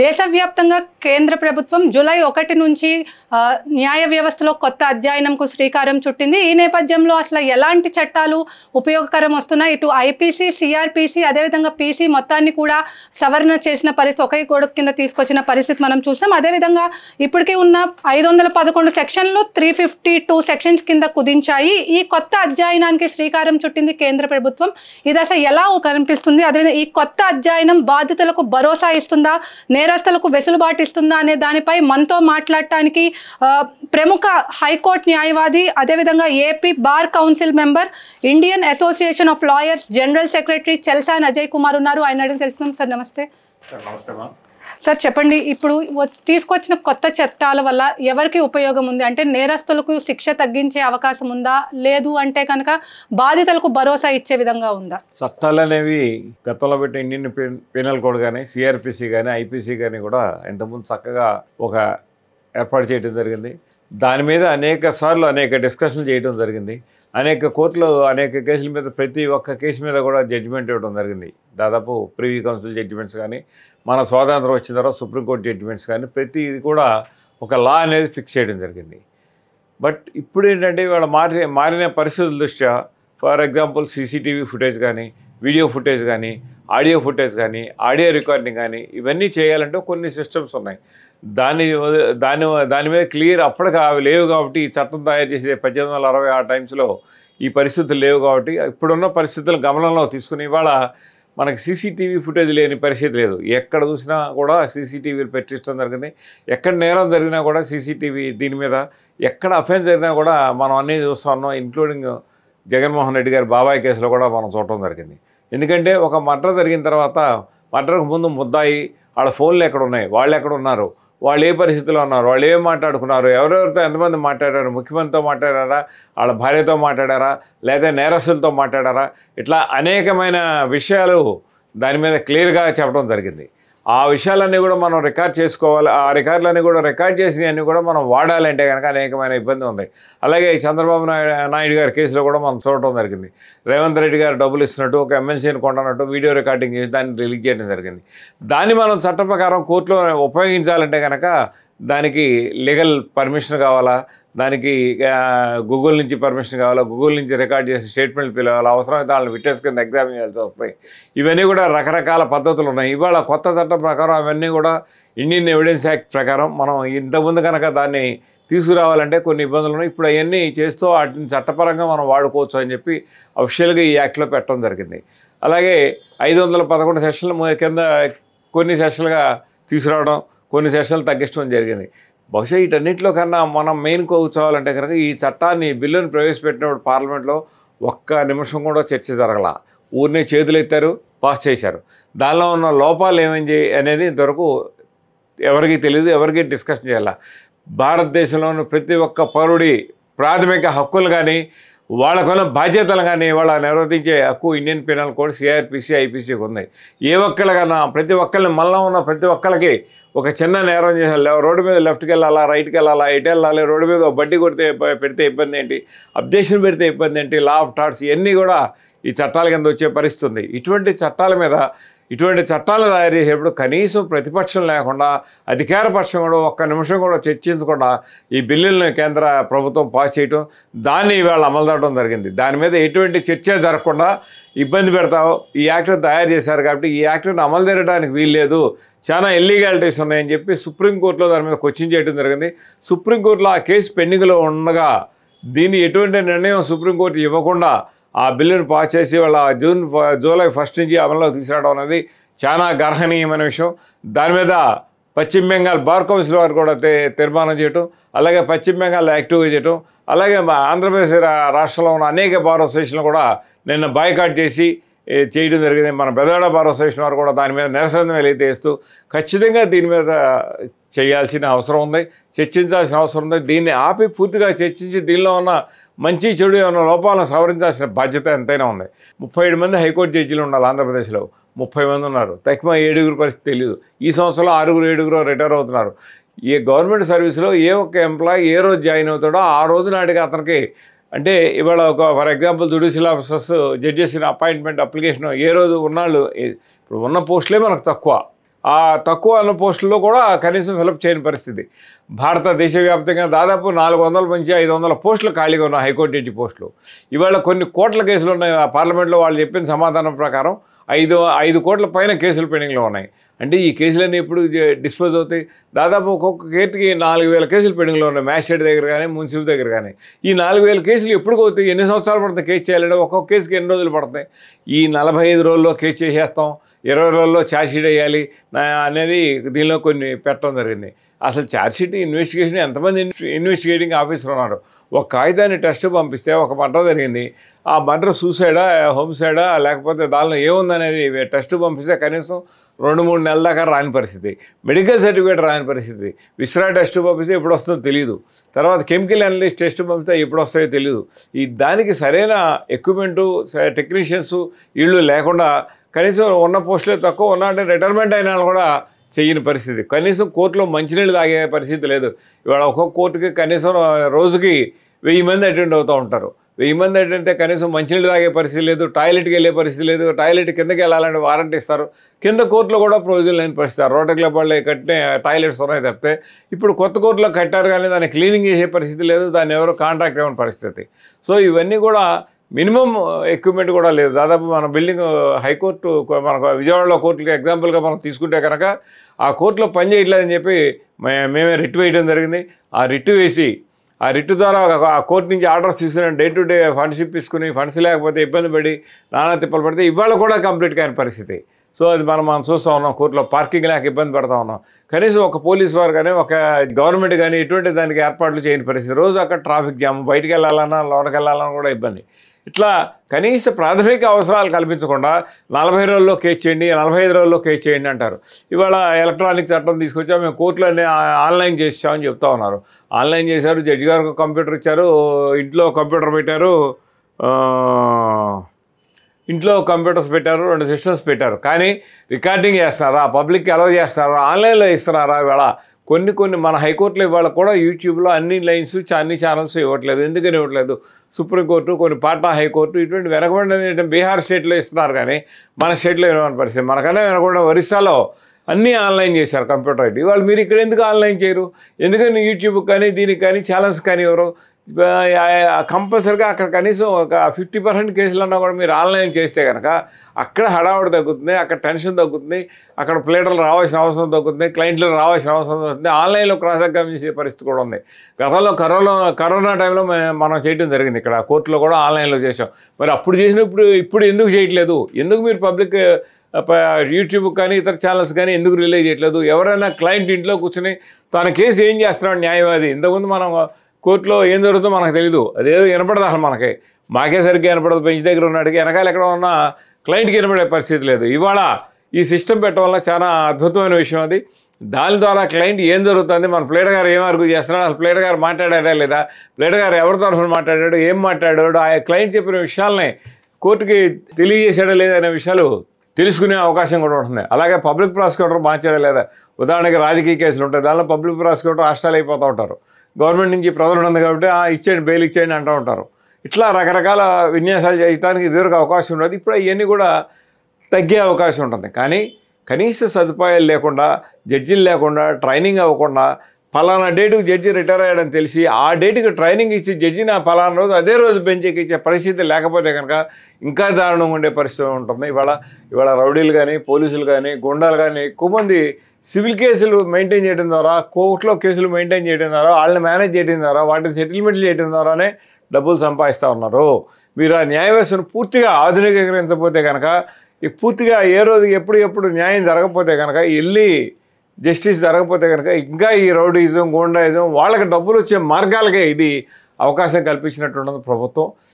దేశవ్యాప్తంగా కేంద్ర ప్రభుత్వం జూలై 1 నుంచి న్యాయ వ్యవస్థలో కొత్త అధ్యయనంకు శ్రీకారం చుట్టింది. ఈ నేపథ్యంలో అసలు ఎలాంటి చట్టాలు ఉపయోగకరం వస్తున్నాయి? ఇటు ఐపీసీ, సిఆర్పిసి, అదేవిధంగా పీసీ మొత్తాన్ని కూడా సవరణ చేసిన పరిస్థితి, ఒకే గొడుగు కింద తీసుకొచ్చిన పరిస్థితి మనం చూసాం. అదేవిధంగా ఇప్పటికే ఉన్న 511 సెక్షన్లు 352 సెక్షన్స్ కింద కుదించాయి. ఈ కొత్త అధ్యయనానికి శ్రీకారం చుట్టింది కేంద్ర ప్రభుత్వం. ఇది అసలు ఎలా కనిపిస్తుంది? అదేవిధంగా ఈ కొత్త అధ్యయనం బాధితులకు భరోసా ఇస్తుందా, నేరస్తులకు వెసులుబాటు ఇస్తుందా అనే దానిపై మనతో మాట్లాడటానికి ప్రముఖ హైకోర్టు న్యాయవాది, అదేవిధంగా AP bar council member, Indian association of lawyers general secretary Chelsan Ajay Kumar ఉన్నారు. ఆయన అడిగి తెలుసుకుందాం. సార్ నమస్తే. సార్ చెప్పండి, ఇప్పుడు తీసుకొచ్చిన కొత్త చట్టాల వల్ల ఎవరికి ఉపయోగం ఉంది? అంటే నేరస్తులకు శిక్ష తగ్గించే అవకాశం ఉందా, లేదు అంటే కనుక బాధితులకు భరోసా ఇచ్చే విధంగా ఉందా? చట్టాలు అనేవి గతంలో పెట్టిన ఇండియన్ పీనల్ కోడ్ కానీ, సిఆర్పిసి కానీ, ఐపీసీ కానీ కూడా ఇంతకుముందు చక్కగా ఒక ఏర్పాటు చేయడం జరిగింది. దాని మీద అనేక సార్లు అనేక డిస్కషన్లు చేయడం జరిగింది. అనేక కోర్టులు అనేక కేసుల మీద, ప్రతి ఒక్క కేసు మీద కూడా జడ్జిమెంట్ ఇవ్వడం జరిగింది. దాదాపు ప్రివీ కౌన్సిల్ జడ్జిమెంట్స్ కానీ, మన స్వాతంత్రం వచ్చిన తర్వాత సుప్రీంకోర్టు జడ్జిమెంట్స్ కానీ, ప్రతిది కూడా ఒక లా అనేది ఫిక్స్ చేయడం జరిగింది. బట్ ఇప్పుడు ఏంటంటే ఇవాళ మారిన పరిస్థితుల దృష్ట్యా, ఫర్ ఎగ్జాంపుల్ సీసీటీవీ ఫుటేజ్ కానీ, వీడియో ఫుటేజ్ కానీ, ఆడియో ఫుటేజ్ కానీ, ఆడియో రికార్డింగ్ కానీ, ఇవన్నీ చేయాలంటే కొన్ని సిస్టమ్స్ ఉన్నాయి. దాని మీద క్లియర్ అప్పటికి అవి లేవు కాబట్టి, ఈ చట్టం తయారు చేసే 1860 ఆ టైమ్స్లో ఈ పరిస్థితులు లేవు కాబట్టి, ఇప్పుడున్న పరిస్థితులు గమనంలో తీసుకుని ఇవాళ మనకి సీసీటీవీ ఫుటేజ్ లేని పరిస్థితి లేదు. ఎక్కడ చూసినా కూడా సీసీటీవీలు పెట్టించడం జరిగింది. ఎక్కడ నేరం జరిగినా కూడా సీసీటీవీ, దీని మీద ఎక్కడ అఫెన్స్ జరిగినా కూడా మనం అన్నీ చూస్తూ ఉన్నాం. ఇంక్లూడింగ్ జగన్మోహన్ రెడ్డి గారి బాబాయ్ కేసులో కూడా మనం చూడటం జరిగింది. ఎందుకంటే ఒక మర్డర్ జరిగిన తర్వాత మర్డర్కు ముందు ముద్దాయి వాళ్ళ ఫోన్లు ఎక్కడ ఉన్నాయి, వాళ్ళు ఎక్కడ ఉన్నారు, వాళ్ళు ఏ పరిస్థితిలో ఉన్నారు, వాళ్ళు ఏం మాట్లాడుకున్నారు, ఎవరెవరితో ఎంతమంది మాట్లాడారు, ముఖ్యమంత్రితో మాట్లాడారా, వాళ్ళ భార్యతో మాట్లాడారా, లేదా నేరస్తులతో మాట్లాడారా, ఇట్లా అనేకమైన విషయాలు దాని మీద క్లియర్గా చెప్పడం జరిగింది. ఆ విషయాలన్నీ కూడా మనం రికార్డ్ చేసుకోవాలి. ఆ రికార్డులన్నీ కూడా రికార్డ్ చేసినవన్నీ కూడా మనం వాడాలంటే కనుక అనేకమైన ఇబ్బంది ఉంది. అలాగే చంద్రబాబు నాయుడు గారి కేసులో కూడా మనం చూడటం జరిగింది. రేవంత్ రెడ్డి గారు డబ్బులు ఇస్తున్నట్టు, ఒక ఎమ్మెల్సీని కొంటున్నట్టు వీడియో రికార్డింగ్ చేసి దాన్ని రిలీజ్ చేయడం జరిగింది. దాన్ని మనం చట్ట ప్రకారం కోర్టులో ఉపయోగించాలంటే కనుక దానికి లీగల్ పర్మిషన్ కావాలా, దానికి గూగుల్ నుంచి పర్మిషన్ కావాలా, గూగుల్ నుంచి రికార్డ్ చేసి స్టేట్మెంట్ పిలవాలా, అవసరమైతే వాళ్ళని విట్నెస్ కింద ఎగ్జామిన్ చేయాల్సి వస్తాయి. ఇవన్నీ కూడా రకరకాల పద్ధతులు ఉన్నాయి. ఇవాళ కొత్త చట్టం ప్రకారం అవన్నీ కూడా ఇండియన్ ఎవిడెన్స్ యాక్ట్ ప్రకారం మనం ఇంతకుముందు కనుక దాన్ని తీసుకురావాలంటే కొన్ని ఇబ్బందులు ఉన్నాయి. ఇప్పుడు అవన్నీ చేస్తూ వాటిని చట్టపరంగా మనం వాడుకోవచ్చు అని చెప్పి అఫిషియల్గా ఈ యాక్ట్లో పెట్టడం జరిగింది. అలాగే 511 సెషన్ల కింద కొన్ని సెషన్లుగా తీసుకురావడం, కొన్ని సెషన్లు తగ్గించడం జరిగింది. బహుశా వీటన్నిటిలో కన్నా మనం మెయిన్ కూర్చోవాలంటే కనుక ఈ చట్టాన్ని, బిల్లును ప్రవేశపెట్టినప్పుడు పార్లమెంట్లో ఒక్క నిమిషం కూడా చర్చ జరగల. ఊరినే చేతులు ఎత్తారు, పాస్ చేశారు. దానిలో ఉన్న లోపాలు ఏమైంది అనేది ఇంతవరకు ఎవరికి తెలియదు, ఎవరికి డిస్కషన్ చేయాల. భారతదేశంలోని ప్రతి ఒక్క పౌరుడి ప్రాథమిక హక్కులు కానీ, వాళ్ళకున్న బాధ్యతలు కానీ వాళ్ళ నిర్వర్తించే హక్కు ఇండియన్ పీనల్ కోడ్, సిఆర్పిసి, ఐపీసీకి ఉంది. ఏ ఒక్కరికన్నా ప్రతి ఒక్కరిని, మనలో ఉన్న ప్రతి ఒక్కరికి ఒక చిన్న నేరం చేయాలి, రోడ్డు మీద లెఫ్ట్కి వెళ్ళాలా, రైట్కి వెళ్ళాలా, ఎటు వెళ్ళాలి, రోడ్డు మీద బడ్డీ పెడితే ఇబ్బంది ఏంటి, అబ్జెక్షన్ పెడితే ఇబ్బంది ఏంటి, లా ఆఫ్ టార్ట్స్ ఇవన్నీ కూడా ఈ చట్టాల కింద వచ్చే పరిస్థితి ఉంది. ఇటువంటి చట్టాల మీద, ఇటువంటి చట్టాలు తయారు చేసేప్పుడు కనీసం ప్రతిపక్షం లేకుండా, అధికార పక్షం కూడా ఒక్క నిమిషం కూడా చర్చించకుండా ఈ బిల్లులను కేంద్ర ప్రభుత్వం పాస్ చేయటం, దాన్ని ఇవాళ అమలు జరగడం జరిగింది. దాని మీద ఎటువంటి చర్చ జరగకుండా ఇబ్బంది పెడతావు, ఈ యాక్ట్ను తయారు చేశారు కాబట్టి ఈ యాక్ట్ను అమలు జరగడానికి వీల్లేదు, చాలా ఇల్లీగాలిటీస్ ఉన్నాయని చెప్పి సుప్రీంకోర్టులో దాని మీద క్వశ్చన్ చేయడం జరిగింది. సుప్రీంకోర్టులో ఆ కేసు పెండింగ్లో ఉండగా దీన్ని ఎటువంటి నిర్ణయం సుప్రీంకోర్టు ఇవ్వకుండా ఆ బిల్లును పాస్ చేసి వాళ్ళ జూలై 1 నుంచి అమల్లో తీసుకురావడం అనేది చాలా గర్హనీయమైన విషయం. దాని మీద పశ్చిమ బెంగాల్ బార్ కౌన్సిల్ వారు కూడా తీర్మానం చేయటం, అలాగే పశ్చిమ బెంగాల్ యాక్టివ్గా చేయటం, అలాగే ఆంధ్రప్రదేశ్ రాష్ట్రంలో ఉన్న అనేక బార్ అసోసియేషన్లు కూడా నిన్న బాయ్కాట్ చేసి చేయడం జరిగింది. మన బెదవాడ బార్ అసోసియేషన్ వారు కూడా దాని మీద నిరసన వేస్తూ ఖచ్చితంగా దీని మీద చేయాల్సిన అవసరం ఉంది, చర్చించాల్సిన అవసరం ఉంది. దీన్ని ఆపి పూర్తిగా చర్చించి దీనిలో ఉన్న మంచి చెడు ఏమైనా లోపాలను సవరించాల్సిన బాధ్యత ఎంతైనా ఉంది. 37 మంది హైకోర్టు జడ్జీలు ఉండాలి ఆంధ్రప్రదేశ్లో, 30 మంది ఉన్నారు. తక్కువ 7 పరిస్థితి తెలియదు. ఈ సంవత్సరంలో 6 రిటైర్ అవుతున్నారు. ఈ గవర్నమెంట్ సర్వీస్లో ఏ ఒక్క ఎంప్లాయీ ఏ రోజు జాయిన్ అవుతాడో ఆ రోజు నాటికి అతనికి అంటే ఇవాళ ఒక for example judicial officers judges appointment application ఏ రోజు ఉన్నాళ్ళు ఇప్పుడు ఉన్న పోస్టులే మనకు తక్కువ. ఆ తక్కువ అన్న పోస్టుల్లో కూడా కనీసం ఫిలప్ చేయని పరిస్థితి. దేశవ్యాప్తంగా దాదాపు 400 నుంచి 500 పోస్టులు ఖాళీగా ఉన్నాయి, హైకోర్టు జడ్జి పోస్టులు. ఇవాళ కొన్ని కోట్ల కేసులు ఉన్నాయి. ఆ పార్లమెంట్లో వాళ్ళు చెప్పిన సమాధానం ప్రకారం 5 కోట్ల పైన కేసులు పెండింగ్లో ఉన్నాయి. అంటే ఈ కేసులన్నీ ఎప్పుడు డిస్పోజ్ అవుతాయి? దాదాపు ఒక్కొక్క కేసుకి 4000 కేసులు పెండింగ్లో ఉన్నాయి, మ్యాజిస్ట్రేట్ దగ్గర కానీ మున్సిపల్ దగ్గర కానీ. ఈ 4000 కేసులు ఎప్పుడు అవుతాయి? ఎన్ని సంవత్సరాలు పడుతుంది కేసు చేయాలంటే? ఒక్కొక్క కేసుకి ఎన్ని రోజులు పడుతున్నాయి? ఈ 45 రోజుల్లో కేసు చేసేస్తాం, 20 రోజుల్లో ఛార్జ్షీట్ వేయాలి అనేది దీనిలో కొన్ని పెట్టడం జరిగింది. అసలు ఛార్జ్షీట్ ఇన్వెస్టిగేషన్ ఎంతమంది ఇన్వెస్టిగేటింగ్ ఆఫీసర్ ఉన్నారు? ఒక కాగితాన్ని టెస్ట్ పంపిస్తే ఒక మర్డర్ జరిగింది, ఆ మర్డర్ సూసైడా, హోమ్సైడా, లేకపోతే దానిలో ఏముందనేది టెస్ట్ పంపిస్తే కనీసం 2-3 నెలల దాకా రాని పరిస్థితి. మెడికల్ సర్టిఫికేట్ రాని పరిస్థితి. విస్రా టెస్ట్ పంపిస్తే ఎప్పుడు వస్తుందో తెలియదు. తర్వాత కెమికల్ అనలిస్ట్ టెస్ట్ పంపిస్తే ఎప్పుడు వస్తాయో తెలియదు. దానికి సరైన ఎక్విప్మెంటు, టెక్నీషియన్స్ వీళ్ళు లేకుండా కనీసం ఉన్న పోస్టులే తక్కువ ఉన్నా అంటే రిటైర్మెంట్ అయినా కూడా చేయని పరిస్థితి. కనీసం కోర్టులో మంచినీళ్ళు తాగే పరిస్థితి లేదు. ఇవాళ ఒక్కొక్క కోర్టుకి కనీసం రోజుకి 1000 మంది అటెండ్ అవుతూ ఉంటారు. 1000 మంది అటెండ్ కనీసం మంచినీళ్ళు తాగే పరిస్థితి లేదు, టాయిలెట్కి వెళ్ళే పరిస్థితి లేదు. టాయిలెట్ కిందకి వెళ్ళాలంటే వారంట్ ఇస్తారు, కింద కోర్టులో కూడా ప్రొవిజన్ లేని పరిస్థితి. రోటరీ క్లబ్ వాళ్ళు కట్టిన టాయిలెట్స్ ఉన్నాయి తప్పితే ఇప్పుడు కొత్త కోర్టులో కట్టారు కానీ దాన్ని క్లీనింగ్ చేసే పరిస్థితి లేదు, దాన్ని ఎవరు కాంట్రాక్ట్ ఇవ్వని పరిస్థితి. సో ఇవన్నీ కూడా మినిమం ఎక్విప్మెంట్ కూడా లేదు. దాదాపు మన బిల్డింగ్ హైకోర్టు, మనకు విజయవాడలో కోర్టుకి ఎగ్జాంపుల్గా మనం తీసుకుంటే కనుక ఆ కోర్టులో పని చేయట్లేదని చెప్పి మేమే రిట్ వేయడం జరిగింది. ఆ రిట్ వేసి ఆ రిట్ ద్వారా ఆ కోర్టు నుంచి ఆర్డర్స్ తీసుకుని డే టు డే ఫండ్షిప్ తీసుకుని ఫండ్స్ లేకపోతే ఇబ్బంది పడి నానా తిప్పలు పడితే ఇవాళ కూడా కంప్లీట్ కాని పరిస్థితి. సో అది మనం చూస్తూ ఉన్నాం. కోర్టులో పార్కింగ్ లేక ఇబ్బంది పడుతూ ఉన్నాం. కనీసం ఒక పోలీస్ వారు కానీ ఒక గవర్నమెంట్ కానీ ఎటువంటి దానికి ఏర్పాట్లు చేయని పరిస్థితి. రోజు అక్కడ ట్రాఫిక్ జామ్, బయటికి వెళ్ళాలన్నా లోనకి వెళ్ళాలన్నా కూడా ఇబ్బంది. ఇట్లా కనీస ప్రాథమిక అవసరాలు కల్పించకుండా 40 రోజుల్లో కేసు చేయండి, 45 రోజుల్లో కేసు చేయండి అంటారు. ఇవాళ ఎలక్ట్రానిక్ చట్టం తీసుకొచ్చా, మేము కోర్టులన్నీ ఆన్లైన్ చేసామని చెప్తా ఉన్నారు. ఆన్లైన్ చేశారు, జడ్జి గారికి కంప్యూటర్ ఇచ్చారు, ఇంట్లో కంప్యూటర్ పెట్టారు, ఇంట్లో కంప్యూటర్స్ పెట్టారు, 2 సిస్టమ్స్ పెట్టారు. కానీ రికార్డింగ్ చేస్తున్నారా, పబ్లిక్కి అలౌ చేస్తున్నారా, ఆన్లైన్లో ఇస్తున్నారా? ఇవాళ కొన్ని మన హైకోర్టులో ఇవాళ కూడా యూట్యూబ్లో అన్ని లైన్స్, అన్ని ఛానల్స్ ఇవ్వట్లేదు. ఎందుకని ఇవ్వట్లేదు? సుప్రీంకోర్టు, కొన్ని పాట్నా హైకోర్టు ఇటువంటి వెనకబడిన బీహార్ స్టేట్లో ఇస్తున్నారు కానీ మన స్టేట్లో ఇవ్వని పరిస్థితి. మనకన్నా వెనకబడిన ఒరిస్సాలో అన్నీ ఆన్లైన్ చేశారు కంప్యూటర్ అయితే. ఇవాళ మీరు ఇక్కడ ఎందుకు ఆన్లైన్ చేయరు? ఎందుకని యూట్యూబ్ కానీ దీనికి కానీ ఛానల్స్ కానీ ఎవరు కంపల్సరీగా అక్కడ కనీసం ఒక 50% కేసులన్నా కూడా మీరు ఆన్లైన్ చేస్తే కనుక అక్కడ హడావుడి తగ్గుతుంది, అక్కడ టెన్షన్ తగ్గుతుంది, అక్కడ ప్లేటర్లు రావాల్సిన అవసరం తగ్గుతుంది, క్లయింట్లు రావాల్సిన అవసరం తగ్గుతుంది, ఆన్లైన్లో క్రాస్ ఎగ్జామిన్ చేసే పరిస్థితి కూడా ఉంది. గతంలో కరోనా టైంలో మనం చేయడం జరిగింది, ఇక్కడ కోర్టులో కూడా ఆన్లైన్లో చేసాం. మరి అప్పుడు చేసినప్పుడు ఇప్పుడు ఎందుకు చేయట్లేదు? ఎందుకు మీరు పబ్లిక్ యూట్యూబ్ కానీ ఇతర ఛానల్స్ కానీ ఎందుకు రిలే చేయట్లేదు? ఎవరైనా క్లయింట్ ఇంట్లో కూర్చొని తన కేసు ఏం చేస్తున్నాడు న్యాయవాది? ఇంతకుముందు మనం కోర్టులో ఏం జరుగుతుందో మనకు తెలీదు, అదేదో వినపడదు అసలు మనకి. మాకే సరిగ్గా వినపడదు, బెంచ్ దగ్గర ఉన్నాడికి, వెనకాల ఎక్కడ ఉన్నా క్లయింట్కి వినపడే పరిస్థితి లేదు. ఇవాళ ఈ సిస్టమ్ పెట్టడం వల్ల చాలా అద్భుతమైన విషయం అది. దాని ద్వారా క్లయింట్ ఏం జరుగుతుంది, మన ప్లేటర్ గారు ఏం ఆర్గ్యూ చేస్తున్నాడు, అసలు ప్లేటర్ గారు మాట్లాడాడా లేదా, ప్లేటర్ గారు ఎవరి తరఫున మాట్లాడాడు, ఏం మాట్లాడాడు, ఆ క్లయింట్ చెప్పిన విషయాలని కోర్టుకి తెలియజేశాడా లేదా అనే విషయాలు తెలుసుకునే అవకాశం కూడా ఉంటుంది. అలాగే పబ్లిక్ ప్రాసిక్యూటర్ మాట్లాడా లేదా, ఉదాహరణకి రాజకీయ కేసులు ఉంటాయి, దానిలో పబ్లిక్ ప్రాసిక్యూటర్ అరెస్టాలు అయిపోతూ ఉంటారు. గవర్నమెంట్ నుంచి ప్రజలు ఉంది కాబట్టి ఇచ్చేయండి, బెయిల్ ఇచ్చేయండి అంటూ ఉంటారు. ఇట్లా రకరకాల విన్యాసాలు చేయడానికి ఇదివరకు అవకాశం ఉండదు. ఇప్పుడు అవన్నీ కూడా తగ్గే అవకాశం ఉంటుంది. కానీ కనీస సదుపాయాలు లేకుండా, జడ్జిలు లేకుండా, ట్రైనింగ్ అవ్వకుండా, ఫలానా డేటుకు జడ్జి రిటైర్ అయ్యాడని తెలిసి ఆ డేటుకి ట్రైనింగ్ ఇచ్చి జడ్జిని ఆ ఫలానా రోజు అదే రోజు బెంచ్కి ఇచ్చే పరిస్థితి లేకపోతే కనుక ఇంకా దారుణంగా ఉండే పరిస్థితి ఉంటుంది. ఇవాళ రౌడీలు కానీ, పోలీసులు కానీ, గుండాలు కానీ ఎక్కువ మంది సివిల్ కేసులు మెయింటైన్ చేయడం ద్వారా, కోర్టులో కేసులు మెయింటైన్ చేయడం ద్వారా, వాళ్ళని మేనేజ్ చేయడం ద్వారా, వాటిని సెటిల్మెంట్లు చేయడం ద్వారానే డబ్బులు సంపాదిస్తూ ఉన్నారు. మీరు ఆ న్యాయ వ్యవస్థను పూర్తిగా ఆధునికీకరించకపోతే కనుక, పూర్తిగా ఏ రోజు ఎప్పుడు న్యాయం జరగకపోతే కనుక, వెళ్ళి జస్టిస్ జరగకపోతే కనుక ఇంకా ఈ రౌడీజం, గూండాయిజం, వాళ్ళకి డబ్బులు వచ్చే మార్గాలకే ఇది అవకాశం కల్పించినట్టు ఉండదు ప్రభుత్వం.